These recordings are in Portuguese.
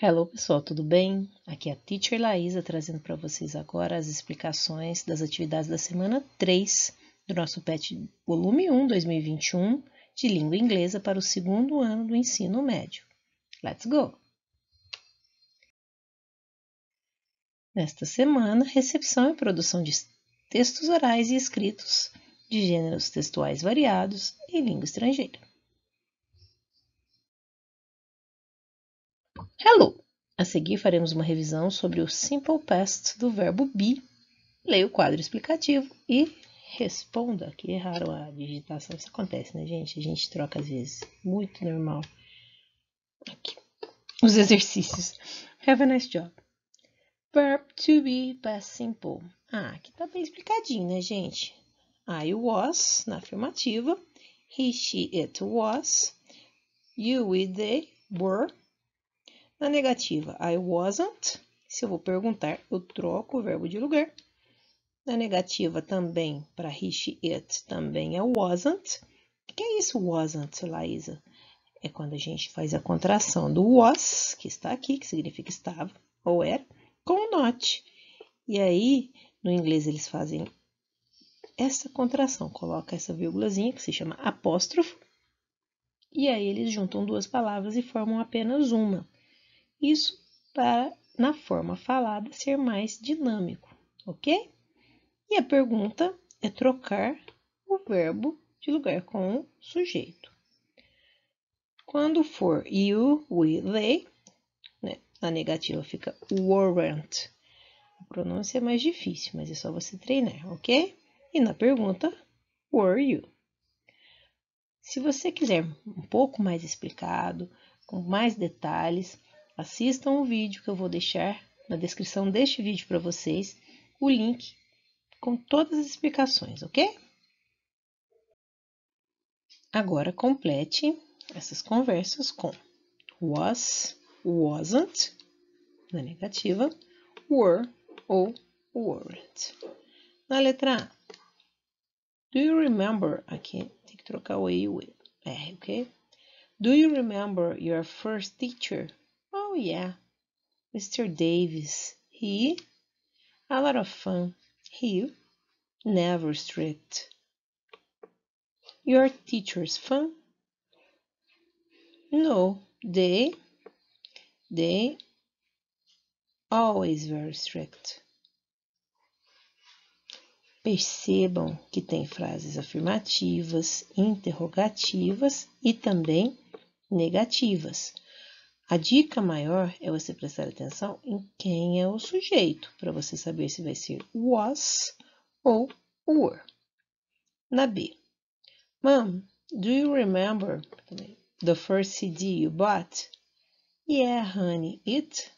Hello pessoal, tudo bem? Aqui é a Teacher Laísa trazendo para vocês agora as explicações das atividades da semana 3 do nosso PET Volume 1 2021 de Língua Inglesa para o segundo ano do ensino médio. Let's go! Nesta semana, recepção e produção de textos orais e escritos de gêneros textuais variados em língua estrangeira. Hello! A seguir faremos uma revisão sobre o Simple Past do verbo be. Leia o quadro explicativo e responda. Que erraram a digitação. Isso acontece, né, gente? A gente troca às vezes. Muito normal. Aqui. Os exercícios. Have a nice job. Verb to be past simple. Aqui tá bem explicadinho, né, gente? I was, na afirmativa. He, she, it was. You, we, they, were. Na negativa, I wasn't. Se eu vou perguntar, eu troco o verbo de lugar. Na negativa também, para he, she, it, também é wasn't. O que é isso, wasn't, Laísa? É quando a gente faz a contração do was, que está aqui, que significa estava, ou era, com not. E aí, no inglês, eles fazem essa contração. Coloca essa vírgulazinha, que se chama apóstrofo. E aí, eles juntam duas palavras e formam apenas uma. Isso para, na forma falada, ser mais dinâmico, ok? E a pergunta é trocar o verbo de lugar com o sujeito. Quando for you, we, they, né, na negativa fica weren't. A pronúncia é mais difícil, mas é só você treinar, ok? E na pergunta, were you? Se você quiser um pouco mais explicado, com mais detalhes, assistam o vídeo que eu vou deixar na descrição deste vídeo para vocês, o link com todas as explicações, ok? Agora complete essas conversas com was, wasn't, na negativa, were ou weren't. Na letra A, do you remember, aqui tem que trocar o E e o R, ok? Do you remember your first teacher? Oh yeah, Mr. Davis. He, a lot of fun. He, never strict. Your teacher's fun? No, they always very strict. Percebam que tem frases afirmativas, interrogativas e também negativas. A dica maior é você prestar atenção em quem é o sujeito, para você saber se vai ser was ou were. Na B. Mom, do you remember the first CD you bought? Yeah, honey, it,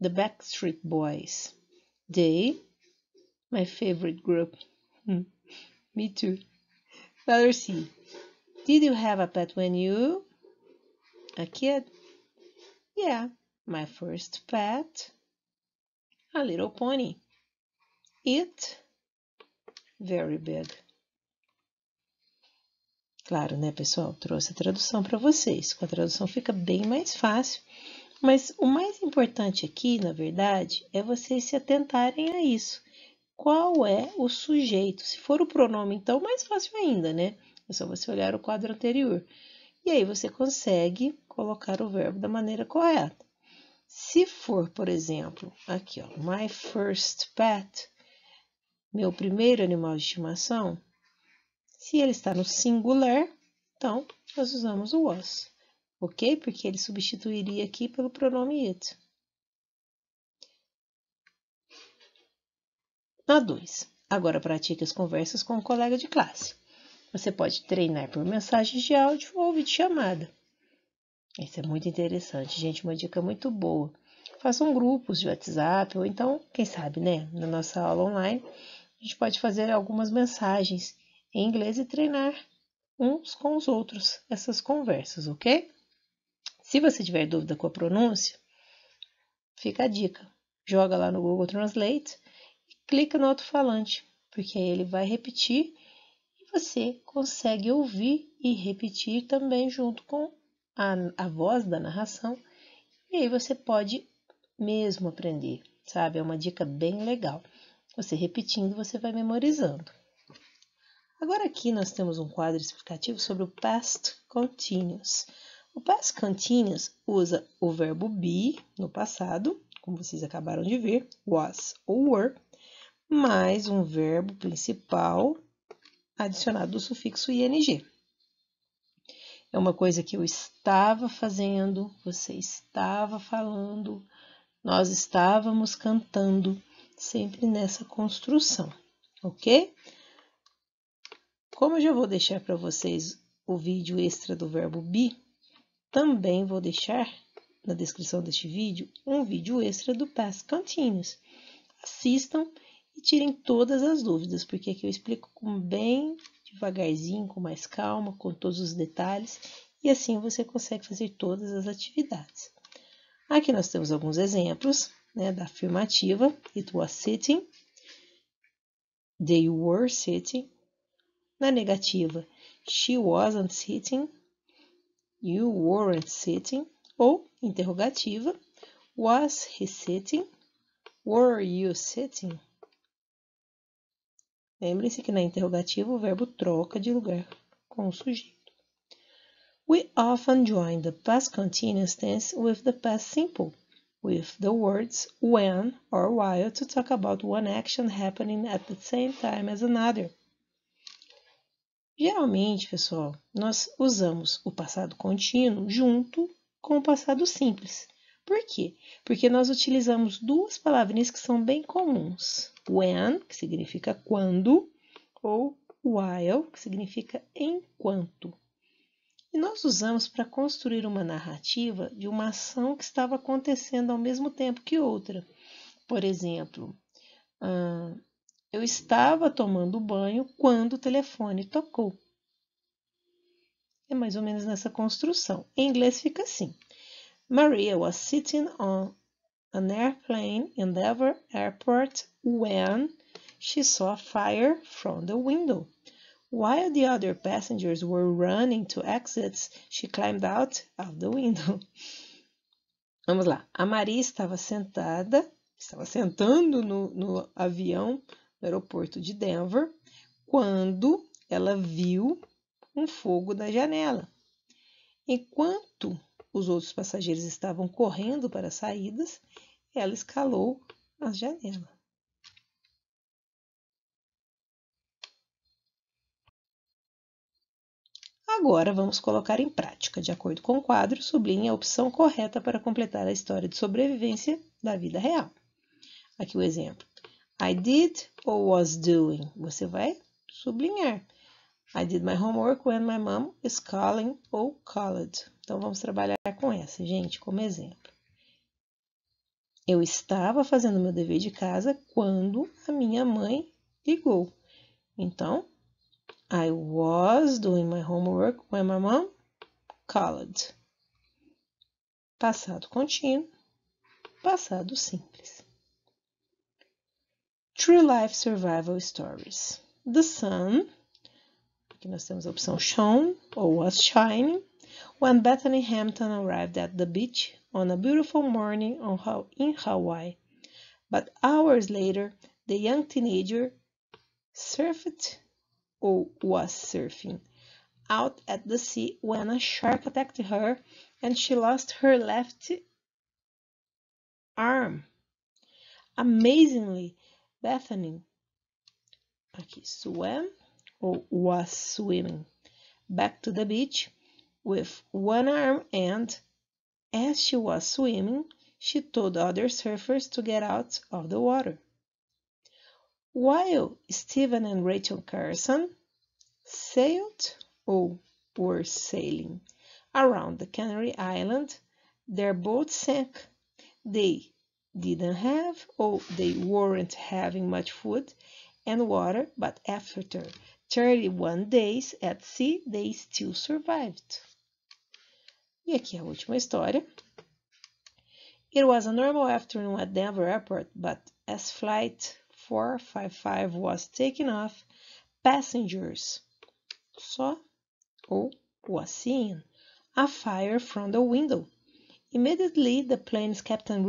the Backstreet Boys. They, my favorite group. Me too. Letter C. Did you have a pet when you? A kid? Yeah, my first pet. A little pony. It? Very big. Claro, né, pessoal? Trouxe a tradução para vocês. Com a tradução fica bem mais fácil. Mas o mais importante aqui, na verdade, é vocês se atentarem a isso. Qual é o sujeito? Se for o pronome, então, mais fácil ainda, né? É só você olhar o quadro anterior. E aí você consegue colocar o verbo da maneira correta. Se for, por exemplo, aqui, ó, my first pet, meu primeiro animal de estimação, se ele está no singular, então nós usamos o was, ok? Porque ele substituiria aqui pelo pronome it. Na 2. Agora pratique as conversas com um colega de classe. Você pode treinar por mensagens de áudio ou videochamada. Isso é muito interessante, gente, uma dica muito boa. Façam grupos de WhatsApp ou então, quem sabe, né, na nossa aula online, a gente pode fazer algumas mensagens em inglês e treinar uns com os outros essas conversas, ok? Se você tiver dúvida com a pronúncia, fica a dica. Joga lá no Google Translate e clica no alto-falante, porque aí ele vai repetir e você consegue ouvir e repetir também junto com a voz da narração E aí você pode mesmo aprender, sabe? É uma dica bem legal. Você repetindo, você vai memorizando. Agora aqui nós temos um quadro explicativo sobre o past continuous. O past continuous usa o verbo be no passado, como vocês acabaram de ver, was ou were, mais um verbo principal adicionado do sufixo ing. É uma coisa que eu estava fazendo, você estava falando, nós estávamos cantando, sempre nessa construção, ok? Como eu já vou deixar para vocês o vídeo extra do verbo be, também vou deixar na descrição deste vídeo um vídeo extra do past continuous. Assistam e tirem todas as dúvidas, porque aqui eu explico bem devagarzinho, com mais calma, com todos os detalhes, e assim você consegue fazer todas as atividades. Aqui nós temos alguns exemplos, né, da afirmativa: it was sitting, they were sitting. Na negativa, she wasn't sitting, you weren't sitting. Ou interrogativa, was he sitting, were you sitting? Lembre-se que na interrogativa o verbo troca de lugar com o sujeito. We often join the past continuous tense with the past simple, with the words when or while to talk about one action happening at the same time as another. Geralmente, pessoal, nós usamos o passado contínuo junto com o passado simples. Por quê? Porque nós utilizamos duas palavrinhas que são bem comuns. When, que significa quando, ou while, que significa enquanto. E nós usamos para construir uma narrativa de uma ação que estava acontecendo ao mesmo tempo que outra. Por exemplo, eu estava tomando banho quando o telefone tocou. É mais ou menos nessa construção. Em inglês fica assim: Maria was sitting on an airplane in Denver Airport when she saw a fire from the window. While the other passengers were running to exits, she climbed out of the window. Vamos lá. A Maria estava sentando no avião no aeroporto de Denver, quando ela viu um fogo na janela. Enquanto os outros passageiros estavam correndo para as saídas, ela escalou a janela. Agora vamos colocar em prática. De acordo com o quadro, sublinhe a opção correta para completar a história de sobrevivência da vida real. Aqui o exemplo. I did or was doing. Você vai sublinhar. I did my homework when my mom is calling or called. Então vamos trabalhar com essa, gente, como exemplo. Eu estava fazendo meu dever de casa quando a minha mãe ligou. Então, I was doing my homework when my mom called. Passado contínuo, passado simples. True Life Survival Stories. The sun, aqui nós temos a opção shone ou was shining, when Bethany Hampton arrived at the beach on a beautiful morning in Hawaii. But hours later, the young teenager surfed or was surfing out at the sea when a shark attacked her and she lost her left arm. Amazingly, Bethany swam or was swimming back to the beach with one arm, and as she was swimming, she told other surfers to get out of the water. While Stephen and Rachel Carson sailed or were sailing around the Canary Island, their boat sank. They didn't have or they weren't having much food and water, but after 31 days at sea, they still survived. E aqui a última história. It was a normal afternoon at Denver Airport, but as Flight 455 was taking off, passengers saw or was seeing a fire from the window. Immediately, the plane's captain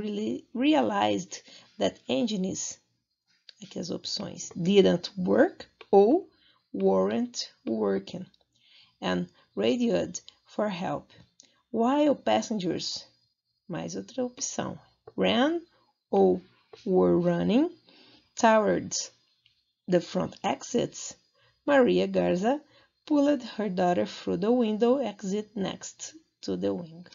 realized that engines, aqui as opções, didn't work ou weren't working, and radioed for help, while passengers, mais outra opção, ran ou were running towards the front exits. Maria Garza pulled her daughter through the window exit next to the wing.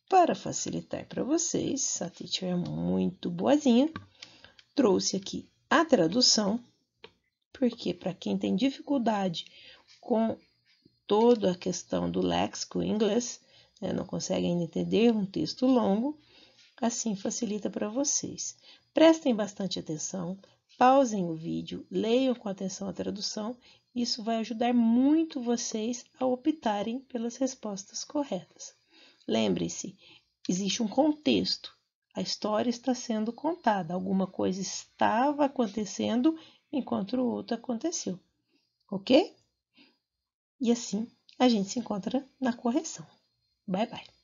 Para facilitar para vocês, a teacher é muito boazinha, trouxe aqui a tradução, porque para quem tem dificuldade com toda a questão do léxico em inglês, né, não consegue ainda entender um texto longo, assim facilita para vocês. Prestem bastante atenção, pausem o vídeo, leiam com atenção a tradução, isso vai ajudar muito vocês a optarem pelas respostas corretas. Lembrem-se, existe um contexto, a história está sendo contada, alguma coisa estava acontecendo enquanto o outro aconteceu, ok? E assim a gente se encontra na correção. Bye, bye!